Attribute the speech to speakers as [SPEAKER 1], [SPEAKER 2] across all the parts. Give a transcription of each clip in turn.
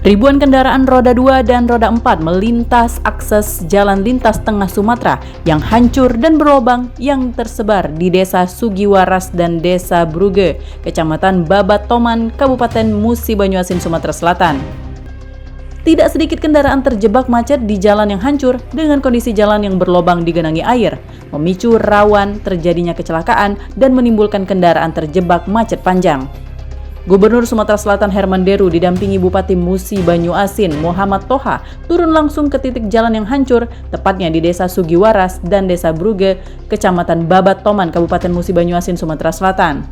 [SPEAKER 1] Ribuan kendaraan roda 2 dan roda 4 melintas akses jalan lintas tengah Sumatera yang hancur dan berlobang yang tersebar di Desa Sugiwaras dan Desa Brugge, Kecamatan Babatoman, Kabupaten Musi Banyuasin, Sumatera Selatan. Tidak sedikit kendaraan terjebak macet di jalan yang hancur dengan kondisi jalan yang berlobang digenangi air, memicu rawan terjadinya kecelakaan dan menimbulkan kendaraan terjebak macet panjang. Gubernur Sumatera Selatan Herman Deru didampingi Bupati Musi Banyuasin Muhammad Toha turun langsung ke titik jalan yang hancur, tepatnya di Desa Sugiwaras dan Desa Brugge, Kecamatan Babatoman, Kabupaten Musi Banyuasin, Sumatera Selatan.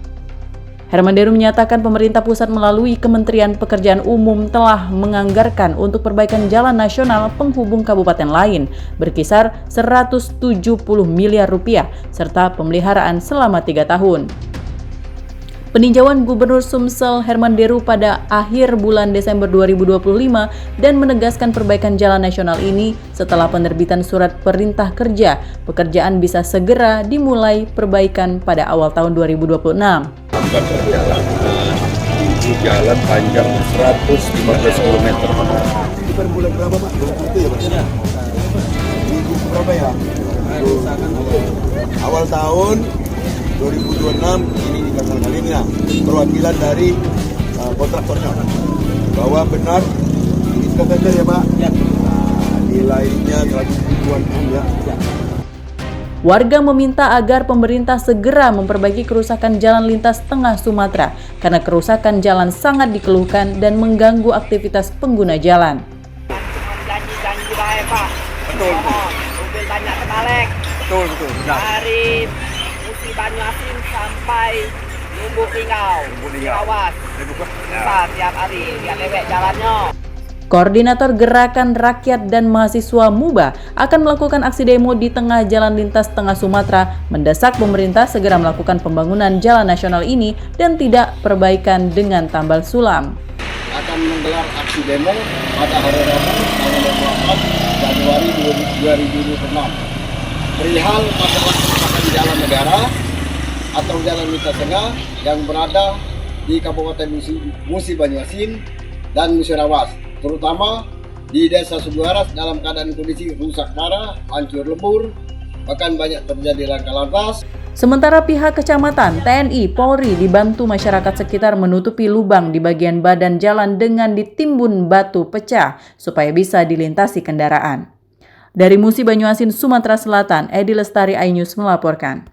[SPEAKER 1] Herman Deru menyatakan pemerintah pusat melalui Kementerian Pekerjaan Umum telah menganggarkan untuk perbaikan jalan nasional penghubung kabupaten lain berkisar 170 miliar rupiah serta pemeliharaan selama 3 tahun. Peninjauan Gubernur Sumsel Herman Deru pada akhir bulan Desember 2025 dan menegaskan perbaikan jalan nasional ini setelah penerbitan surat perintah kerja, pekerjaan bisa segera dimulai perbaikan pada awal tahun 2026.
[SPEAKER 2] Jalan panjang 115 km.
[SPEAKER 3] Ini per bulan berapa Pak? 20 ya Pak? Minggu berapa ya? Awal tahun 2026 ini dikatakan kali ini perwakilan dari kontraktornya bahwa benar ini tender ya Pak? Ya. Nilainya 100 ribuan ya.
[SPEAKER 1] Warga meminta agar pemerintah segera memperbaiki kerusakan jalan lintas tengah Sumatera karena kerusakan jalan sangat dikeluhkan dan mengganggu aktivitas pengguna jalan.
[SPEAKER 4] Janji-janji baik Pak.
[SPEAKER 2] Betul.
[SPEAKER 4] Mobil banyak terbalik.
[SPEAKER 2] Betul.
[SPEAKER 4] Dari Musi Banyuasin sampai Lubuk Linggau. Awas. Susah tiap hari, tiap lewek jalannya.
[SPEAKER 1] Koordinator Gerakan Rakyat dan Mahasiswa MUBA akan melakukan aksi demo di tengah jalan lintas tengah Sumatera, mendesak pemerintah segera melakukan pembangunan jalan nasional ini dan tidak perbaikan dengan tambal sulam.
[SPEAKER 5] Akan menggelar aksi demo pada hari Rabu tanggal 24 Januari 2026 perihal masalah kerusakan jalan negara atau jalan lintas tengah yang berada di Kabupaten Musi Banyuasin dan Musirawas, terutama di Desa Sugiwaras dalam keadaan kondisi rusak parah, hancur lebur, bahkan banyak terjadi laka lantas.
[SPEAKER 1] Sementara pihak kecamatan, TNI, Polri dibantu masyarakat sekitar menutupi lubang di bagian badan jalan dengan ditimbun batu pecah supaya bisa dilintasi kendaraan. Dari Musi Banyuasin, Sumatera Selatan, Edi Lestari, iNews melaporkan.